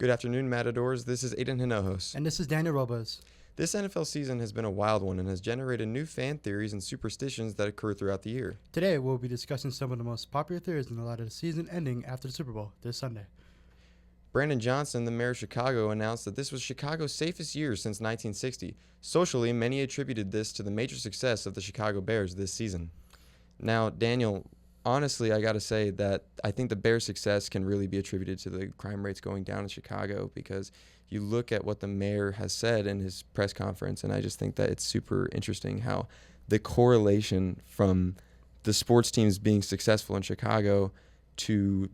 Good afternoon, Matadors. This is Aiden Hinojos. And this is Daniel Robles. This NFL season has been a wild one and has generated new fan theories and superstitions that occur throughout the year. Today, we'll be discussing some of the most popular theories in the light of the season ending after the Super Bowl this Sunday. Brandon Johnson, the mayor of Chicago, announced that this was Chicago's safest year since 1960. Socially, many attributed this to the major success of the Chicago Bears this season. Now, Daniel, honestly, I got to say that I think the Bears' success can really be attributed to the crime rates going down in Chicago, because you look at what the mayor has said in his press conference, and I just think that it's super interesting how the correlation from the sports teams being successful in Chicago to,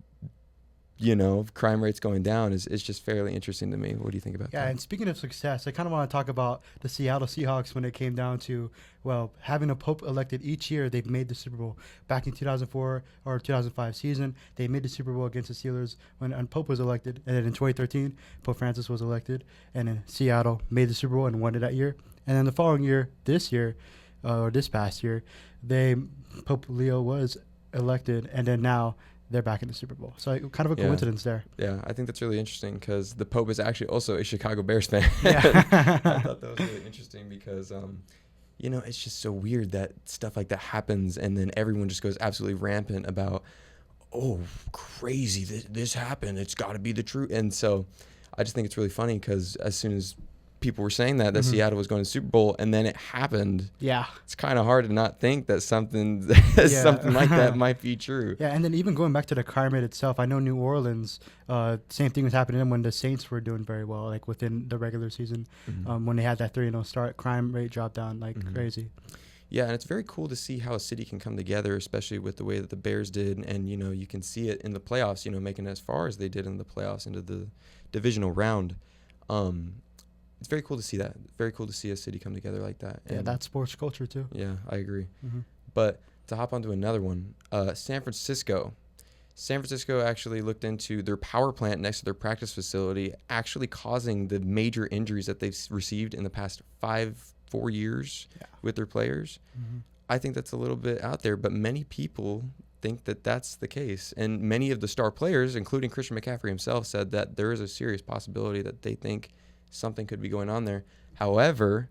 crime rates going down is just fairly interesting to me. What do you think about that? Yeah, and speaking of success, I kind of want to talk about the Seattle Seahawks when it came down to, having a pope elected each year. They've made the Super Bowl. Back in 2004 or 2005 season, they made the Super Bowl against the Steelers when Pope was elected. And then in 2013, Pope Francis was elected. And then Seattle made the Super Bowl and won it that year. And then the following year, this past year, Pope Leo was elected. And then now they're back in the Super Bowl. So kind of a coincidence there. Yeah, I think that's really interesting because the Pope is actually also a Chicago Bears fan. Yeah. I thought that was really interesting because, it's just so weird that stuff like that happens and then everyone just goes absolutely rampant about, oh, crazy, this happened. It's got to be the truth. And so I just think it's really funny because as soon as people were saying that Seattle was going to the Super Bowl and then it happened. Yeah. It's kind of hard to not think that something like that might be true. Yeah, and then even going back to the crime rate itself, I know New Orleans, same thing was happening when the Saints were doing very well, like within the regular season, when they had that 3-0 start, crime rate dropped down like crazy. Yeah, and it's very cool to see how a city can come together, especially with the way that the Bears did. And, you can see it in the playoffs, making it as far as they did in the playoffs into the divisional round. It's very cool to see that. Very cool to see a city come together like that. And that's sports culture too. Yeah, I agree. But to hop onto another one, San Francisco. San Francisco actually looked into their power plant next to their practice facility actually causing the major injuries that they've received in the past 4 years with their players. I think that's a little bit out there, but many people think that that's the case. And many of the star players, including Christian McCaffrey himself, said that there is a serious possibility that they think something could be going on there. However,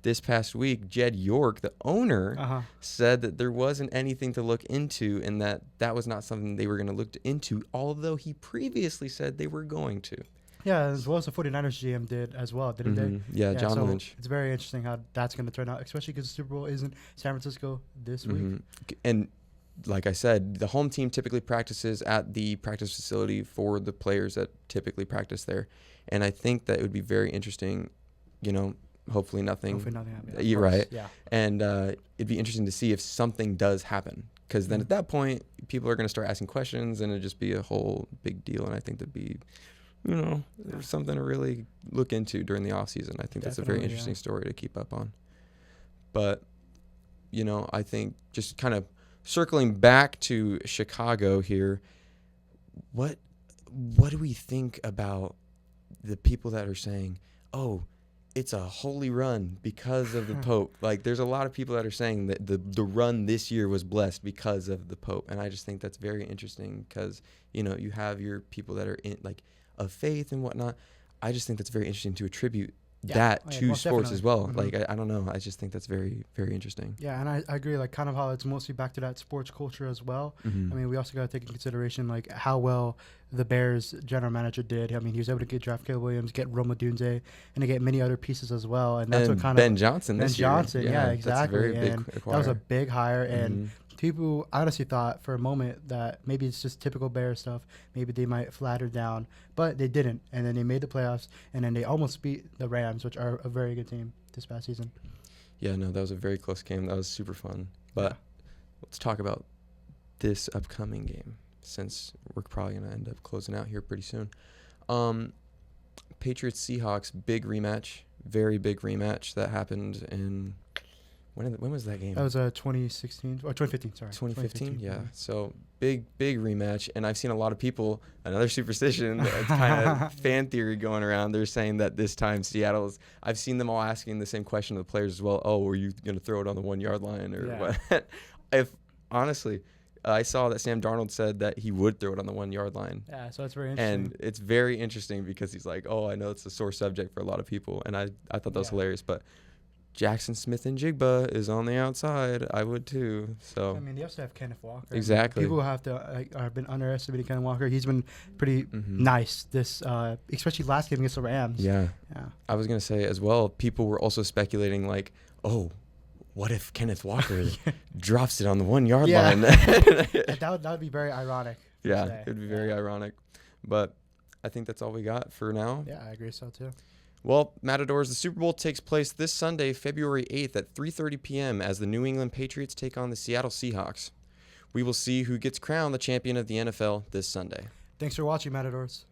this past week, Jed York, the owner, said that there wasn't anything to look into and that was not something they were going to look into, although he previously said they were going to. Yeah, as well as the 49ers GM did as well, didn't they? Yeah, John so Lynch. It's very interesting how that's going to turn out, especially because the Super Bowl is in San Francisco this week. And like I said, the home team typically practices at the practice facility for the players that typically practice there. And I think that it would be very interesting, hopefully nothing. Hopefully nothing happens. You're right. Yeah. And it'd be interesting to see if something does happen. Because then at that point, people are going to start asking questions and it'd just be a whole big deal. And I think that'd be, something to really look into during the off season. I think that's a very interesting story to keep up on. But, I think just kind of circling back to Chicago here, what do we think about the people that are saying, oh, it's a holy run because of the Pope? Like, there's a lot of people that are saying that the run this year was blessed because of the Pope. And I just think that's very interesting because, you have your people that are in, like, of faith and whatnot. I just think that's very interesting to attribute that to sports as well. Like, I don't know. I just think that's very, very interesting. Yeah, and I agree, like, kind of how it's mostly back to that sports culture as well. I mean, we also got to take into consideration, like, how well the Bears general manager did. I mean, he was able to get draft Caleb Williams, get Roma Dunze, and to get many other pieces as well. And that's what kind Ben Johnson Ben this year. Johnson, yeah, exactly. That's a very and big that was a big hire. And people honestly thought for a moment that maybe it's just typical Bears stuff. Maybe they might flatter down, but they didn't. And then they made the playoffs, and then they almost beat the Rams, which are a very good team this past season. Yeah, no, that was a very close game. That was super fun. But let's talk about this upcoming game, since we're probably going to end up closing out here pretty soon. Patriots-Seahawks, big rematch, very big rematch that happened in... When was that game? That was 2016 or 2015. Sorry, 2015. Yeah. So big rematch, and I've seen a lot of people. Another superstition, kind of fan theory going around. They're saying that this time Seattle's. I've seen them all asking the same question to the players as well. Oh, were you going to throw it on the 1 yard line or what? If honestly, I saw that Sam Darnold said that he would throw it on the 1 yard line. Yeah, so it's very interesting. And it's very interesting because he's like, oh, I know it's a sore subject for a lot of people. And I thought that was hilarious. But Jackson Smith and Jigba is on the outside. I would too. So I mean, they also have Kenneth Walker. Exactly. People have been underestimating Kenneth Walker. He's been pretty nice this, especially last game against the Rams. Yeah. I was gonna say as well. People were also speculating like, oh, what if Kenneth Walker drops it on the 1 yard line? that would be very ironic. Yeah, it would be very ironic. But I think that's all we got for now. Yeah, I agree so too. Well, Matadors, the Super Bowl takes place this Sunday, February 8th at 3:30 p.m. as the New England Patriots take on the Seattle Seahawks. We will see who gets crowned the champion of the NFL this Sunday. Thanks for watching, Matadors.